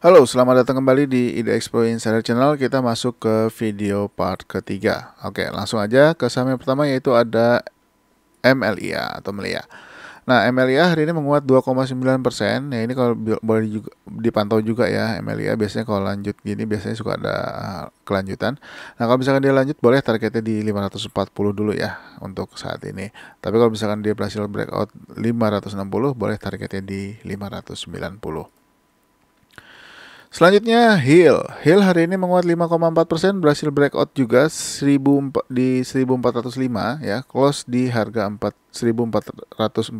Halo, selamat datang kembali di Ide Expo Insider Channel. Kita masuk ke video part ketiga. Oke, langsung aja ke saham yang pertama, yaitu ada MLIA atau Melia. Nah, MLIA hari ini menguat 2,9%. Ya, ini kalau boleh juga dipantau juga ya, MLIA biasanya kalau lanjut gini biasanya suka ada kelanjutan. Nah, kalau misalkan dia lanjut, boleh targetnya di 540 dulu ya untuk saat ini. Tapi kalau misalkan dia berhasil breakout 560, boleh targetnya di 590. Selanjutnya Hill hari ini menguat 5,4%, berhasil breakout juga di 1405 ya, close di harga 1445.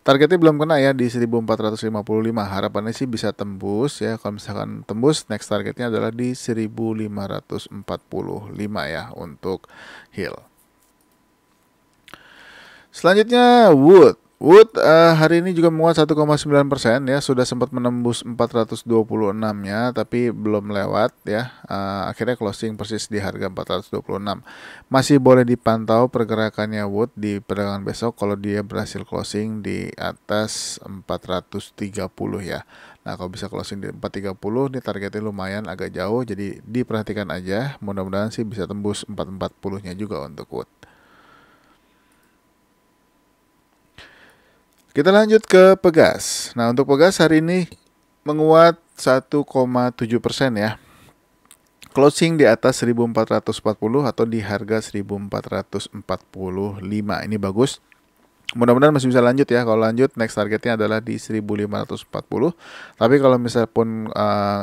Targetnya belum kena ya di 1455. Harapannya sih bisa tembus ya. Kalau misalkan tembus, next targetnya adalah di 1545 ya untuk Hill. Selanjutnya Wood hari ini juga menguat 1,9% ya, sudah sempat menembus 426 ya, tapi belum lewat ya. Akhirnya closing persis di harga 426. Masih boleh dipantau pergerakannya Wood di perdagangan besok kalau dia berhasil closing di atas 430 ya. Nah, kalau bisa closing di 430, ini targetnya lumayan agak jauh, jadi diperhatikan aja. Mudah-mudahan sih bisa tembus 440-nya juga untuk Wood. Kita lanjut ke Pegas. Nah, untuk Pegas hari ini menguat 1,7% ya. Closing di atas 1440 atau di harga 1445. Ini bagus. Mudah-mudahan masih bisa lanjut ya. Kalau lanjut, next targetnya adalah di 1540. Tapi kalau misalnya pun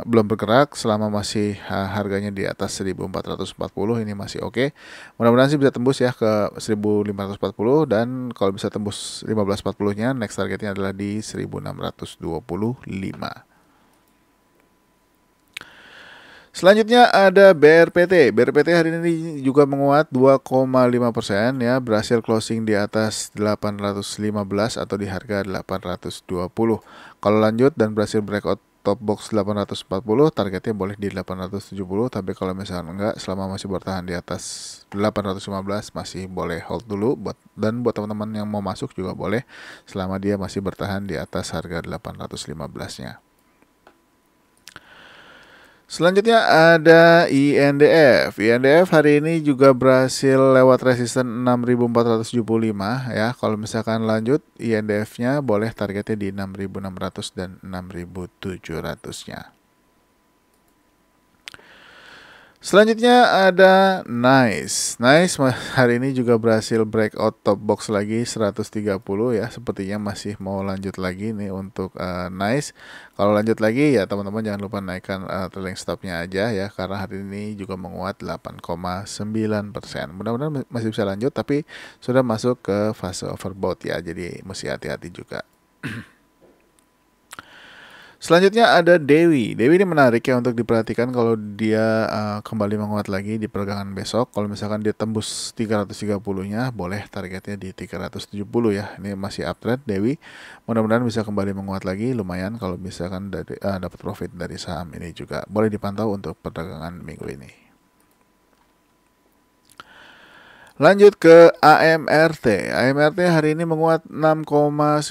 belum bergerak selama masih harganya di atas 1440, ini masih oke. Mudah-mudahan sih bisa tembus ya ke 1540, dan kalau bisa tembus 1540-nya, next targetnya adalah di 1625. Selanjutnya ada BRPT. BRPT hari ini juga menguat 2,5% ya, berhasil closing di atas 815 atau di harga 820. Kalau lanjut dan berhasil breakout top box 840, targetnya boleh di 870, tapi kalau misalnya enggak, selama masih bertahan di atas 815 masih boleh hold dulu, dan buat teman-teman yang mau masuk juga boleh selama dia masih bertahan di atas harga 815-nya. Selanjutnya ada INDF. INDF hari ini juga berhasil lewat resisten 6.475 ya. Kalau misalkan lanjut, INDF-nya boleh targetnya di 6.600 dan 6.700-nya. Selanjutnya ada Nice. Nice hari ini juga berhasil breakout top box lagi 130 ya. Sepertinya masih mau lanjut lagi nih untuk Nice. Kalau lanjut lagi ya teman-teman jangan lupa naikkan trailing stopnya aja ya, karena hari ini juga menguat 8,9%. Mudah-mudahan masih bisa lanjut, tapi sudah masuk ke fase overbought ya. Jadi mesti hati-hati juga. Selanjutnya ada Dewi. Dewi ini menarik ya untuk diperhatikan kalau dia kembali menguat lagi di perdagangan besok. Kalau misalkan dia tembus 330-nya, boleh targetnya di 370 ya. Ini masih uptrend Dewi. Mudah-mudahan bisa kembali menguat lagi, lumayan kalau misalkan dapat profit dari saham ini juga. Boleh dipantau untuk perdagangan minggu ini. Lanjut ke AMRT. AMRT hari ini menguat 6,9%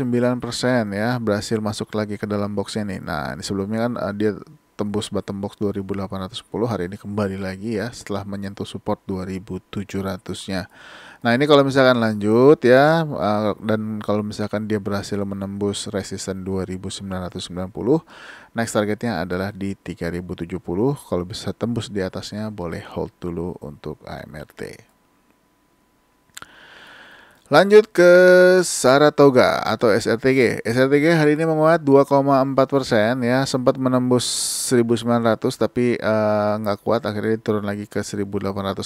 ya, berhasil masuk lagi ke dalam boxnya nih. Nah, ini sebelumnya kan dia tembus bottom box 2810, hari ini kembali lagi ya setelah menyentuh support 2700-nya. Nah, ini kalau misalkan lanjut ya, dan kalau misalkan dia berhasil menembus resisten 2990, next targetnya adalah di 3070. Kalau bisa tembus di atasnya, boleh hold dulu untuk AMRT. Lanjut ke Saratoga atau SRTG. SRTG hari ini menguat 2,4% ya, sempat menembus 1900 tapi nggak kuat, akhirnya turun lagi ke 1885.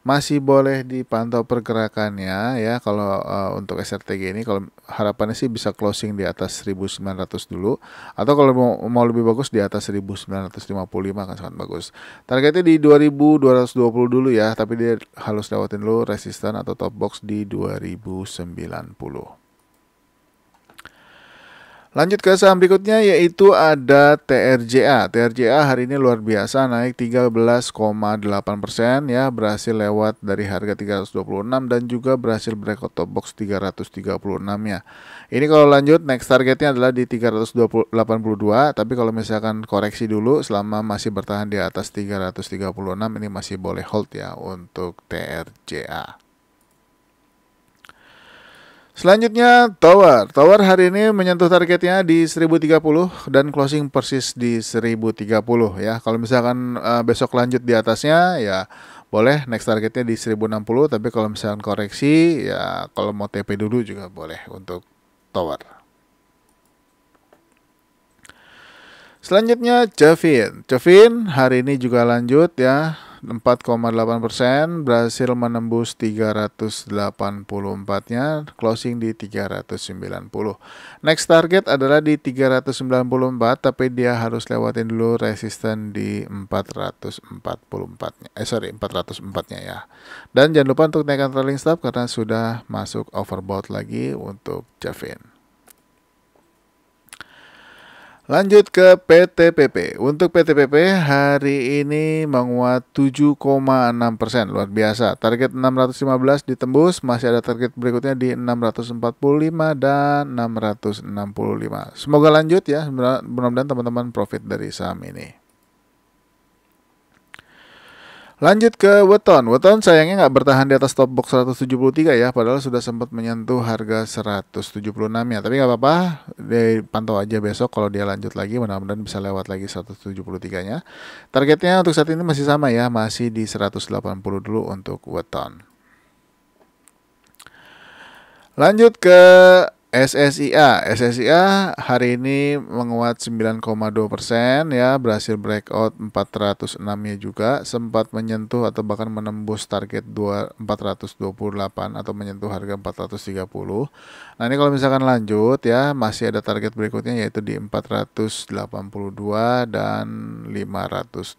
Masih boleh dipantau pergerakannya ya kalau untuk SRTG ini, kalau harapannya sih bisa closing di atas 1900 dulu, atau kalau mau lebih bagus di atas 1955 kan sangat bagus. Targetnya di 2220 dulu ya, tapi dia harus lewatin dulu resisten atau top box di 2090. Lanjut ke saham berikutnya yaitu ada TRJA. TRJA hari ini luar biasa naik 13,8% ya, berhasil lewat dari harga 326 dan juga berhasil breakout top box 336 ya. Ini kalau lanjut next targetnya adalah di 382, tapi kalau misalkan koreksi dulu selama masih bertahan di atas 336 ini masih boleh hold ya untuk TRJA. Selanjutnya Tower. Tower hari ini menyentuh targetnya di 1030 dan closing persis di 1030 ya. Kalau misalkan besok lanjut di atasnya ya boleh next targetnya di 1060, tapi kalau misalkan koreksi ya kalau mau TP dulu juga boleh untuk Tower. Selanjutnya Cevin hari ini juga lanjut ya, 4,8% berhasil menembus 384-nya, closing di 390. Next target adalah di 394, tapi dia harus lewatin dulu resisten di 444-nya. 404-nya ya. Dan jangan lupa untuk naikkan trailing stop karena sudah masuk overbought lagi untuk Cevin. Lanjut ke PTPP. Untuk PTPP hari ini menguat 7,6%, luar biasa. Target 615 ditembus, masih ada target berikutnya di 645 dan 665. Semoga lanjut ya, mudah-mudahan teman-teman profit dari saham ini. Lanjut ke Weton. Weton sayangnya nggak bertahan di atas top box 173 ya, padahal sudah sempat menyentuh harga 176 ya. Tapi nggak apa-apa, dipantau aja besok kalau dia lanjut lagi, mudah-mudahan bisa lewat lagi 173-nya. Targetnya untuk saat ini masih sama ya, masih di 180 dulu untuk Weton. Lanjut ke SSIA. SSIA hari ini menguat 9,2% ya, berhasil breakout 406-nya juga, sempat menyentuh atau bahkan menembus target 428 atau menyentuh harga 430. Nah, ini kalau misalkan lanjut ya, masih ada target berikutnya yaitu di 482 dan 520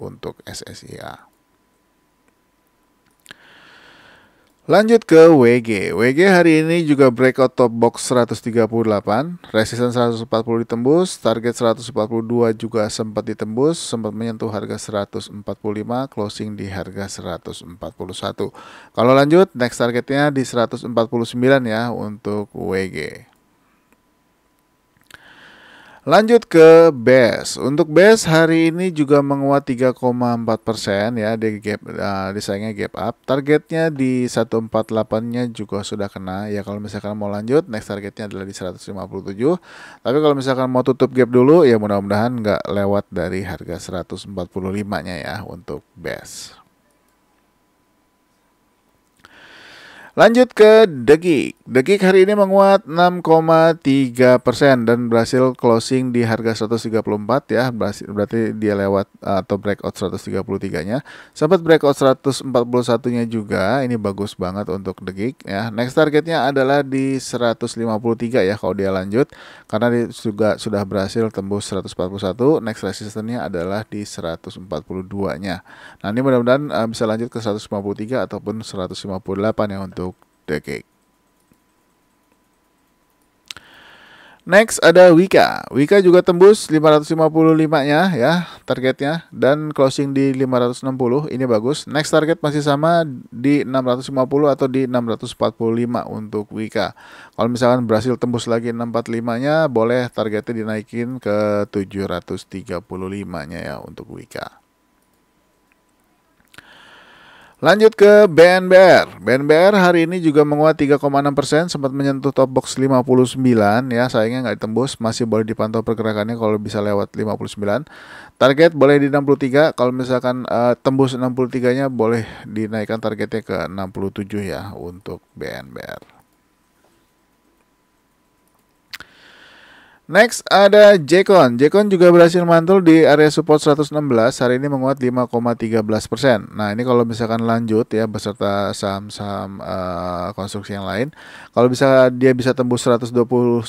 untuk SSIA. Lanjut ke WG. WG hari ini juga breakout top box 138, resisten 140 ditembus, target 142 juga sempat ditembus, sempat menyentuh harga 145, closing di harga 141. Kalau lanjut, next targetnya di 149 ya untuk WG. Lanjut ke BES. Untuk BES hari ini juga menguat 3,4% ya, disayangnya gap up. Targetnya di 148-nya juga sudah kena ya. Kalau misalkan mau lanjut, next targetnya adalah di 157. Tapi kalau misalkan mau tutup gap dulu ya mudah-mudahan nggak lewat dari harga 145-nya ya untuk BES. Lanjut ke Degik. Degik hari ini menguat 6,3% dan berhasil closing di harga 134 ya. Berarti dia lewat atau breakout 133-nya. Sempat breakout 141-nya juga. Ini bagus banget untuk Degik ya. Next targetnya adalah di 153 ya kalau dia lanjut. Karena dia juga sudah berhasil tembus 141. Next resistennya adalah di 142-nya. Nah, ini mudah-mudahan bisa lanjut ke 153 ataupun 158 ya untuk Degik. Next ada Wika. Wika juga tembus 555-nya ya targetnya dan closing di 560. Ini bagus. Next target masih sama di 650 atau di 645 untuk Wika. Kalau misalkan berhasil tembus lagi 645-nya, boleh targetnya dinaikin ke 735-nya ya untuk Wika. Lanjut ke BNBR. BNBR hari ini juga menguat 3,6%, sempat menyentuh top box 59 ya, sayangnya nggak ditembus, masih boleh dipantau pergerakannya kalau bisa lewat 59. Target boleh di 63, kalau misalkan tembus 63-nya boleh dinaikkan targetnya ke 67 ya untuk BNBR. Next ada Jekon. Jekon juga berhasil mantul di area support 116. Hari ini menguat 5,13%. Nah, ini kalau misalkan lanjut ya beserta saham-saham konstruksi yang lain. Kalau dia bisa tembus 129,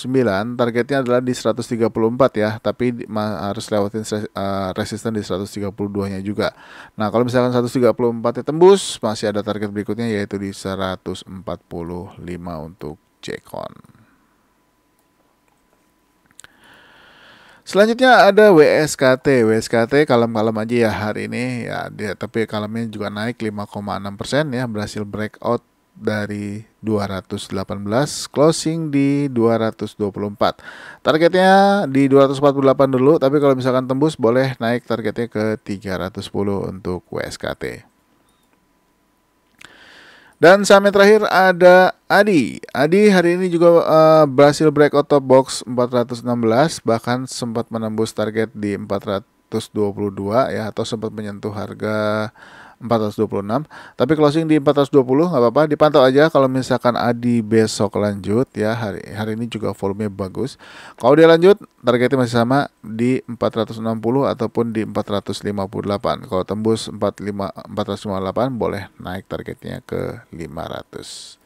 targetnya adalah di 134 ya. Tapi harus lewatin resisten di 132-nya juga. Nah, kalau misalkan 134-nya tembus, masih ada target berikutnya yaitu di 145 untuk Jekon. Selanjutnya ada WSKT. WSKT kalem-kalem aja ya hari ini ya, tapi kalemnya juga naik 5,6% ya, berhasil breakout dari 218, closing di 224. Targetnya di 248 dulu, tapi kalau misalkan tembus boleh naik targetnya ke 310 untuk WSKT. Dan saham yang terakhir ada ADI. ADI hari ini juga berhasil breakout top box 416, bahkan sempat menembus target di 422 ya, atau sempat menyentuh harga 426. Tapi closing di 420 nggak apa-apa, dipantau aja kalau misalkan ADI besok lanjut ya. Hari ini juga volumenya bagus. Kalau dia lanjut, targetnya masih sama di 460 ataupun di 458. Kalau tembus 458 boleh naik targetnya ke 500.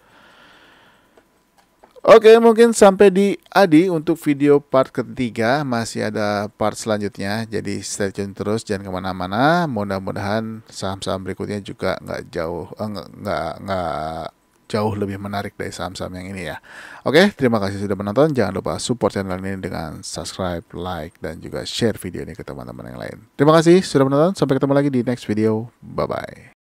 Oke, mungkin sampai di Adi untuk video part ketiga. Masih ada part selanjutnya, jadi stay tune terus, jangan kemana-mana. Mudah-mudahan saham-saham berikutnya juga nggak jauh lebih menarik dari saham-saham yang ini ya. Oke, terima kasih sudah menonton. Jangan lupa support channel ini dengan subscribe, like, dan juga share video ini ke teman-teman yang lain. Terima kasih sudah menonton. Sampai ketemu lagi di next video. Bye-bye.